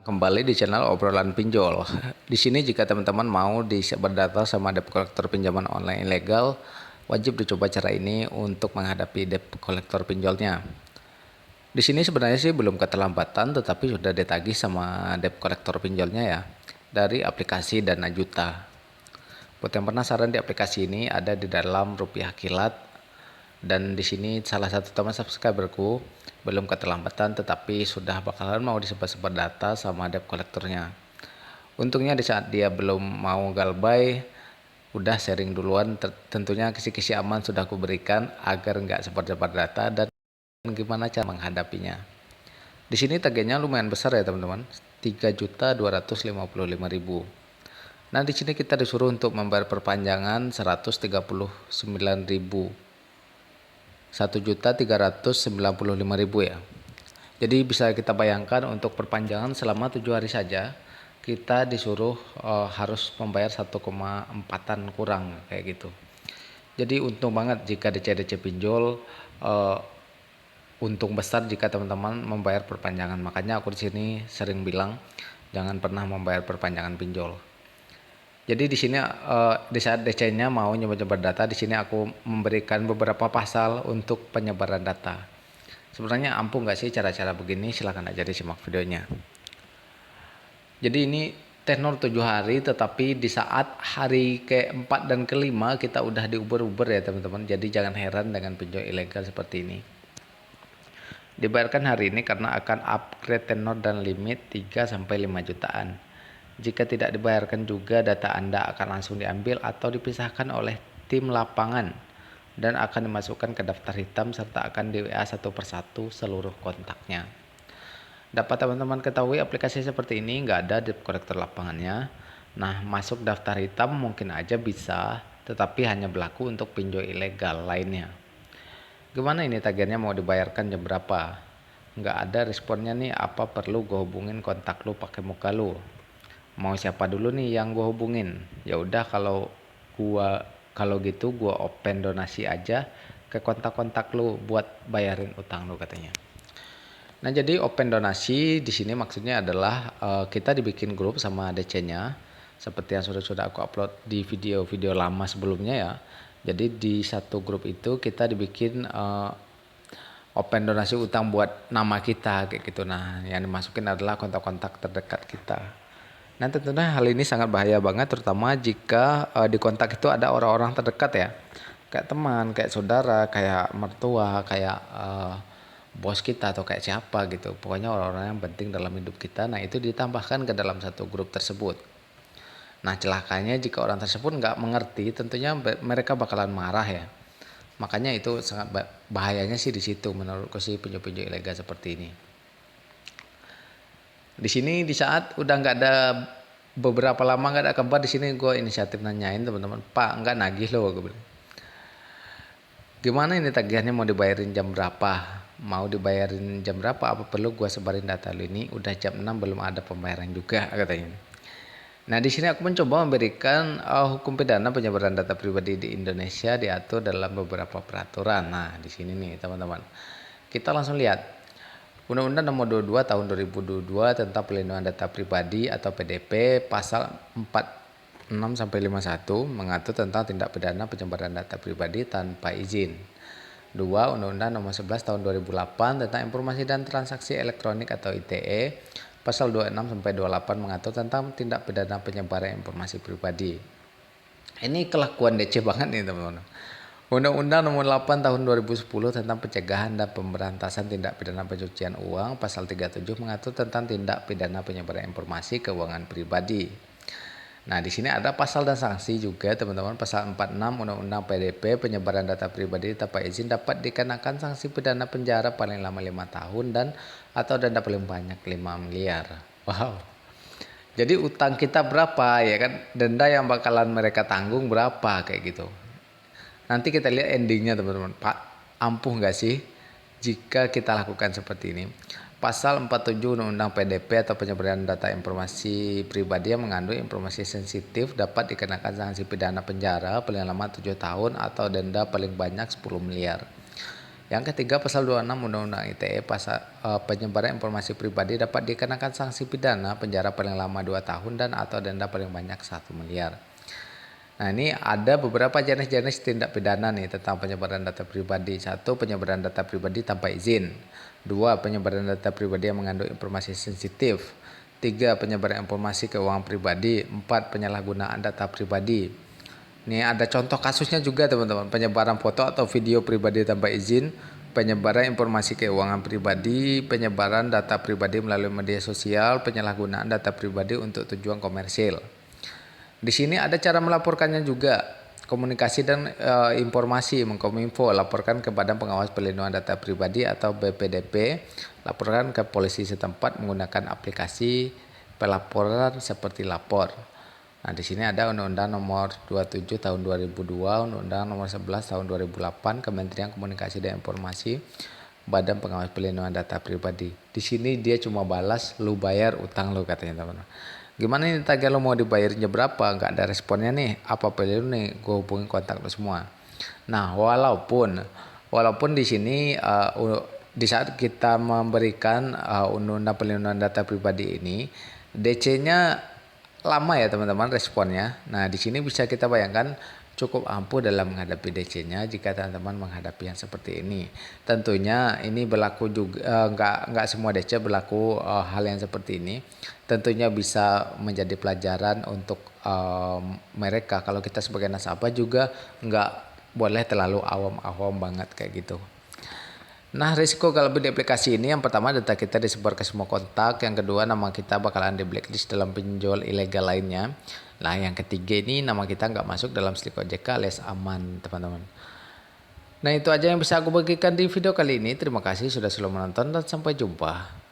Kembali di channel obrolan pinjol. Di sini jika teman-teman mau berdata sama debt collector pinjaman online ilegal, wajib dicoba cara ini untuk menghadapi debt collector pinjolnya. Di sini sebenarnya sih belum keterlambatan, tetapi sudah ditagih sama debt collector pinjolnya ya, dari aplikasi Dana Juta. Buat yang penasaran, di aplikasi ini ada di dalam Rupiah Kilat, dan di sini salah satu teman subscriberku belum keterlambatan tetapi sudah bakalan mau disebar-sebar data sama debt kolektornya. Untungnya di saat dia belum mau galbay, udah sharing duluan. Tentunya kisi-kisi aman sudah aku berikan agar nggak sebar-sebar data dan gimana cara menghadapinya. Di sini tagihannya lumayan besar ya teman-teman, 3.255.000. Nah di sini kita disuruh untuk membayar perpanjangan 139.000. 1.395.000 ya. Jadi bisa kita bayangkan untuk perpanjangan selama 7 hari saja kita disuruh harus membayar 1,4-an kurang kayak gitu. Jadi untung banget jika DC-DC pinjol, untung besar jika teman-teman membayar perpanjangan. Makanya aku di sini sering bilang jangan pernah membayar perpanjangan pinjol. Jadi di sini di saat DC-nya mau nyebar data, di sini aku memberikan beberapa pasal untuk penyebaran data. Sebenarnya ampuh nggak sih cara-cara begini? Silahkan aja disimak videonya. Jadi ini tenor 7 hari, tetapi di saat hari keempat dan kelima kita udah diuber-uber ya teman-teman. Jadi jangan heran dengan pinjol ilegal seperti ini. Dibayarkan hari ini karena akan upgrade tenor dan limit 3-5 jutaan. Jika tidak dibayarkan juga, data Anda akan langsung diambil atau dipisahkan oleh tim lapangan dan akan dimasukkan ke daftar hitam serta akan di WA satu persatu seluruh kontaknya. Dapat teman-teman ketahui aplikasi seperti ini nggak ada debt collector lapangannya. Nah, masuk daftar hitam mungkin aja bisa, tetapi hanya berlaku untuk pinjol ilegal lainnya. Gimana ini tagihannya mau dibayarkan jam berapa? Nggak ada responnya nih, apa perlu gue hubungin kontak lu pakai muka lu? Mau siapa dulu nih yang gue hubungin? Ya udah kalau gitu gue open donasi aja ke kontak-kontak lu buat bayarin utang lu katanya. Nah jadi open donasi di sini maksudnya adalah kita dibikin grup sama DC-nya seperti yang sudah aku upload di video-video lama sebelumnya ya. Jadi di satu grup itu kita dibikin open donasi utang buat nama kita kayak gitu. Nah yang dimasukin adalah kontak-kontak terdekat kita. Nah tentunya hal ini sangat bahaya banget, terutama jika di kontak itu ada orang-orang terdekat ya, kayak teman, kayak saudara, kayak mertua, kayak bos kita atau kayak siapa gitu. Pokoknya orang-orang yang penting dalam hidup kita. Nah itu ditambahkan ke dalam satu grup tersebut. Nah celakanya jika orang tersebut nggak mengerti, tentunya mereka bakalan marah ya. Makanya itu sangat bahayanya sih di situ menurutku sih pinjol-pinjol ilegal seperti ini. Di sini di saat udah nggak ada beberapa lama nggak ada kabar, di sini gue inisiatif nanyain teman-teman, Pak nggak nagih loh, gue bilang. Gimana ini tagihannya mau dibayarin jam berapa? Mau dibayarin jam berapa? Apa perlu gue sebarin data lu ini? Udah jam 6 belum ada pembayaran juga katanya. Nah di sini aku mencoba memberikan hukum pidana penyebaran data pribadi di Indonesia diatur dalam beberapa peraturan. Nah di sini nih teman-teman, kita langsung lihat. Undang-Undang Nomor 22 Tahun 2022 tentang Perlindungan Data Pribadi atau PDP pasal 46-51 mengatur tentang tindak pidana penyebaran data pribadi tanpa izin. 2. Undang-Undang Nomor 11 Tahun 2008 tentang Informasi dan Transaksi Elektronik atau ITE pasal 26-28 mengatur tentang tindak pidana penyebaran informasi pribadi. Ini kelakuan DC banget nih teman-teman. Undang-Undang Nomor 8 Tahun 2010 tentang Pencegahan dan Pemberantasan Tindak Pidana Pencucian Uang pasal 37 mengatur tentang tindak pidana penyebaran informasi keuangan pribadi. Nah, di sini ada pasal dan sanksi juga teman-teman. Pasal 46 Undang-Undang PDP penyebaran data pribadi tanpa izin dapat dikenakan sanksi pidana penjara paling lama 5 tahun dan atau denda paling banyak 5 miliar. Wow. Jadi utang kita berapa ya kan? Denda yang bakalan mereka tanggung berapa kayak gitu. Nanti kita lihat endingnya teman-teman. Pak, ampuh nggak sih jika kita lakukan seperti ini? Pasal 47 Undang-Undang PDP atau penyebaran data informasi pribadi yang mengandung informasi sensitif dapat dikenakan sanksi pidana penjara paling lama 7 tahun atau denda paling banyak 10 miliar. Yang ketiga, pasal 26 Undang-Undang ITE, penyebaran informasi pribadi dapat dikenakan sanksi pidana penjara paling lama 2 tahun dan atau denda paling banyak 1 miliar. Nah, ini ada beberapa jenis-jenis tindak pidana nih tentang penyebaran data pribadi. 1. Penyebaran data pribadi tanpa izin. 2. Penyebaran data pribadi yang mengandung informasi sensitif. 3. Penyebaran informasi keuangan pribadi. 4. Penyalahgunaan data pribadi. Ini ada contoh kasusnya juga teman-teman. Penyebaran foto atau video pribadi tanpa izin, penyebaran informasi keuangan pribadi, penyebaran data pribadi melalui media sosial, penyalahgunaan data pribadi untuk tujuan komersil. Di sini ada cara melaporkannya juga. Komunikasi dan informasi Menkominfo, laporkan ke Badan Pengawas Perlindungan Data Pribadi atau BPDP, laporkan ke polisi setempat menggunakan aplikasi pelaporan seperti Lapor. Nah, di sini ada Undang-Undang Nomor 27 Tahun 2002, Undang-Undang Nomor 11 Tahun 2008, Kementerian Komunikasi dan Informasi, Badan Pengawas Perlindungan Data Pribadi. Di sini dia cuma balas lu bayar utang lu, katanya teman-teman. Gimana nih tagih lo mau dibayarnya berapa? Nggak ada responnya nih. Apa pilih lu nih? Gue hubungin kontak lo semua. Nah, walaupun di sini di saat kita memberikan undang-undang perlindungan data pribadi ini, DC-nya lama ya teman-teman responnya. Nah, di sini bisa kita bayangkan cukup ampuh dalam menghadapi DC-nya jika teman-teman menghadapi yang seperti ini. Tentunya ini berlaku juga nggak semua DC berlaku hal yang seperti ini. Tentunya bisa menjadi pelajaran untuk mereka. Kalau kita sebagai nasabah juga nggak boleh terlalu awam-awam banget kayak gitu. Nah, risiko kalau di aplikasi ini, yang pertama data kita disebar ke semua kontak, yang kedua nama kita bakalan di blacklist dalam pinjol ilegal lainnya. Nah, yang ketiga ini nama kita nggak masuk dalam Slick OJK alias aman, teman-teman. Nah, itu aja yang bisa aku bagikan di video kali ini. Terima kasih sudah selalu menonton dan sampai jumpa.